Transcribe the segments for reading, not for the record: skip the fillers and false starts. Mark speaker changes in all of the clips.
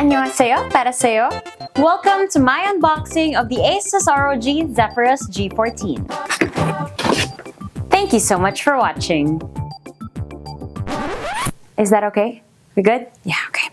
Speaker 1: Annyeonghaseyo, paraseyo. Welcome to my unboxing of the ASUS ROG Zephyrus G14. Thank you so much for watching. Is that okay? We good? Yeah, okay.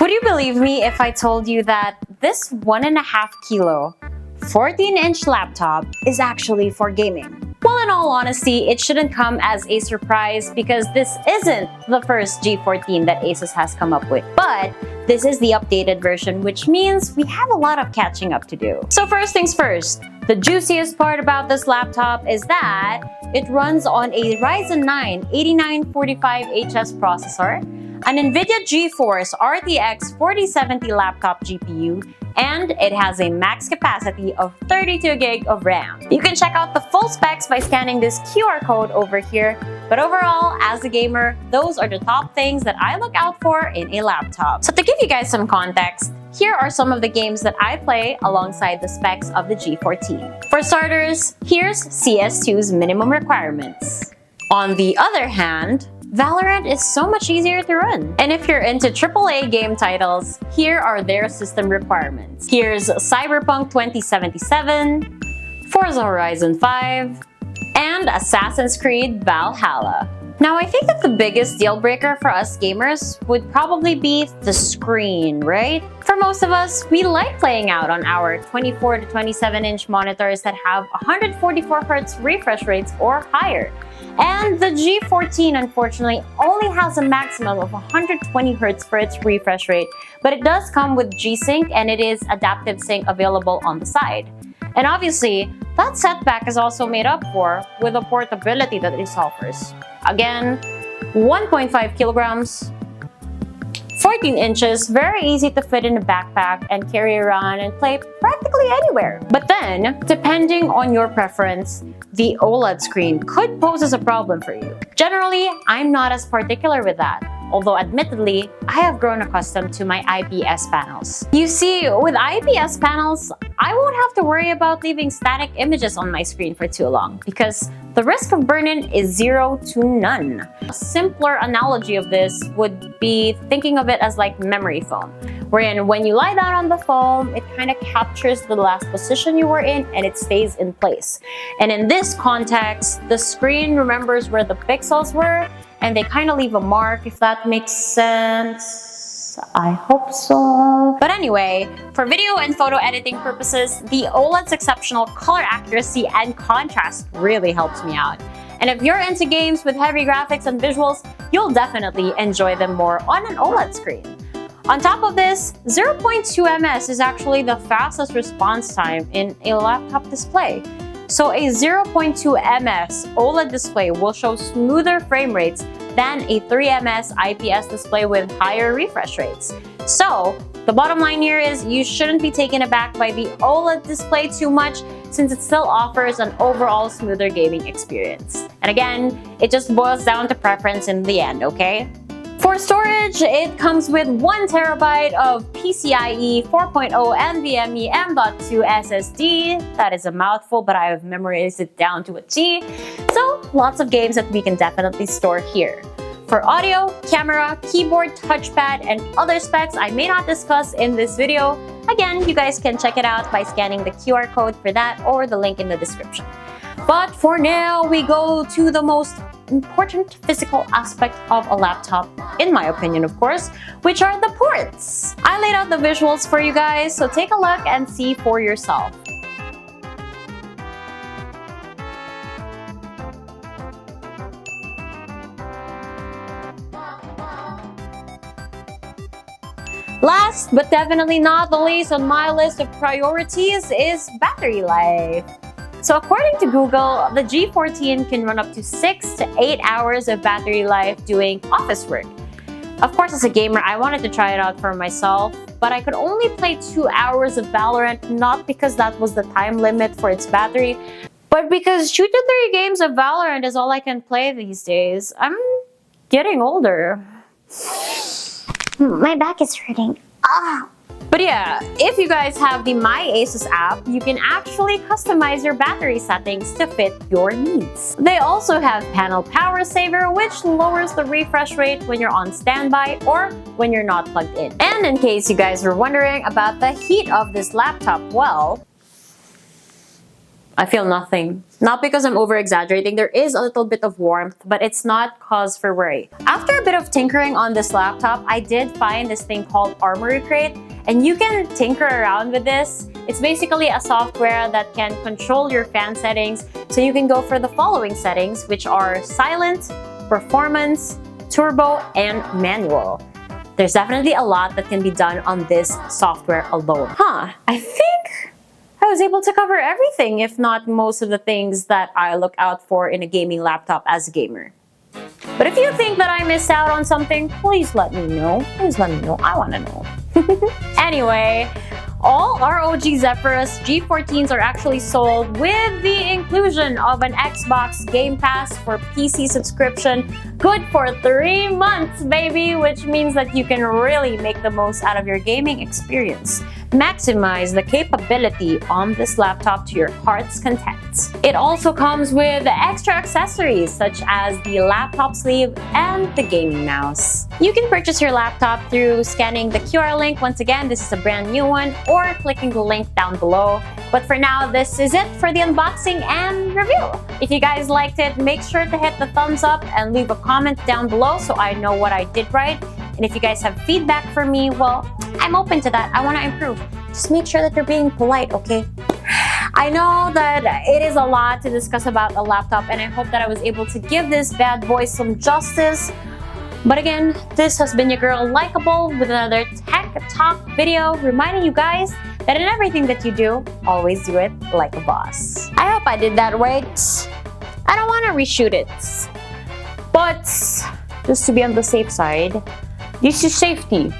Speaker 1: Would you believe me if I told you that this 1.5 kilo, 14-inch laptop is actually for gaming? Well, in all honesty, it shouldn't come as a surprise because this isn't the first G14 that ASUS has come up with. But this is the updated version, which means we have a lot of catching up to do. So first things first, the juiciest part about this laptop is that it runs on a Ryzen 9 8945HS processor, an NVIDIA GeForce RTX 4070 laptop GPU, and it has a max capacity of 32 GB of RAM. You can check out the full specs by scanning this QR code over here, but overall, as a gamer, those are the top things that I look out for in a laptop. So to give you guys some context, here are some of the games that I play alongside the specs of the G14. For starters, here's CS2's minimum requirements. On the other hand, Valorant is so much easier to run. And if you're into AAA game titles, here are their system requirements. Here's Cyberpunk 2077, Forza Horizon 5, and Assassin's Creed Valhalla. Now, I think that the biggest deal breaker for us gamers would probably be the screen, right? For most of us, we like playing out on our 24 to 27-inch monitors that have 144 Hz refresh rates or higher. And the G14, unfortunately, only has a maximum of 120 Hz for its refresh rate, but it does come with G-Sync and it is adaptive sync available on the side. And obviously, that setback is also made up for with the portability that it offers. Again, 1.5 kilograms, 14 inches, very easy to fit in a backpack and carry around and play practically anywhere. But then, depending on your preference, the OLED screen could pose as a problem for you. Generally, I'm not as particular with that, although admittedly, I have grown accustomed to my IPS panels. You see, with IPS panels, I won't have to worry about leaving static images on my screen for too long because the risk of burn-in is 0 to none. A simpler analogy of this would be thinking of it as like memory foam, wherein when you lie down on the foam, it kind of captures the last position you were in and it stays in place. And in this context, the screen remembers where the pixels were and they kind of leave a mark, if that makes sense. I hope so. But anyway, for video and photo editing purposes, the OLED's exceptional color accuracy and contrast really helps me out. And if you're into games with heavy graphics and visuals, you'll definitely enjoy them more on an OLED screen. On top of this, 0.2 ms is actually the fastest response time in a laptop display. So a 0.2 ms OLED display will show smoother frame rates than a 3 ms IPS display with higher refresh rates. So the bottom line here is you shouldn't be taken aback by the OLED display too much since it still offers an overall smoother gaming experience. And again, it just boils down to preference in the end, okay? For storage, it comes with 1 TB of PCIe 4.0 NVMe M.2 SSD. That is a mouthful, but I have memorized it down to a T. So lots of games that we can definitely store here. For audio, camera, keyboard, touchpad, and other specs I may not discuss in this video, again, you guys can check it out by scanning the QR code for that or the link in the description. But for now, we go to the most important physical aspect of a laptop, in my opinion of course, which are the ports. I laid out the visuals for you guys, so take a look and see for yourself. Last but definitely not the least on my list of priorities is battery life. So according to Google, the G14 can run up to 6 to 8 hours of battery life doing office work. Of course, as a gamer, I wanted to try it out for myself, but I could only play 2 hours of Valorant, not because that was the time limit for its battery, but because 2 to 3 games of Valorant is all I can play these days. I'm getting older.
Speaker 2: My back is hurting. Ah!
Speaker 1: But yeah, if you guys have the My ASUS app, you can actually customize your battery settings to fit your needs. They also have panel power saver, which lowers the refresh rate when you're on standby or when you're not plugged in. And in case you guys were wondering about the heat of this laptop, well, I feel nothing. Not because I'm over-exaggerating, there is a little bit of warmth, but it's not cause for worry. After a bit of tinkering on this laptop, I did find this thing called Armory Crate, and you can tinker around with this. It's basically a software that can control your fan settings, so you can go for the following settings, which are silent, performance, turbo, and manual. There's definitely a lot that can be done on this software alone. I think I was able to cover everything, if not most of the things that I look out for in a gaming laptop as a gamer. But if you think that I missed out on something, please let me know. Please let me know. I want to know. Anyway, all ROG Zephyrus G14s are actually sold with the inclusion of an Xbox Game Pass for PC subscription, good for 3 months, baby, which means that you can really make the most out of your gaming experience. Maximize the capability on this laptop to your heart's content. It also comes with extra accessories such as the laptop sleeve and the gaming mouse. You can purchase your laptop through scanning the QR link. Once again, this is a brand new one, or clicking the link down below. But for now, this is it for the unboxing and review. If you guys liked it, make sure to hit the thumbs up and leave a comment down below so I know what I did right. And if you guys have feedback for me, well, I'm open to that. I want to improve. Just make sure that you're being polite, okay? I know that it is a lot to discuss about a laptop, and I hope that I was able to give this bad boy some justice. But again, this has been your girl Likeable with another Tech Talk video, reminding you guys that in everything that you do, always do it like a boss. I hope I did that right. I don't want to reshoot it, but just to be on the safe side, this is safety.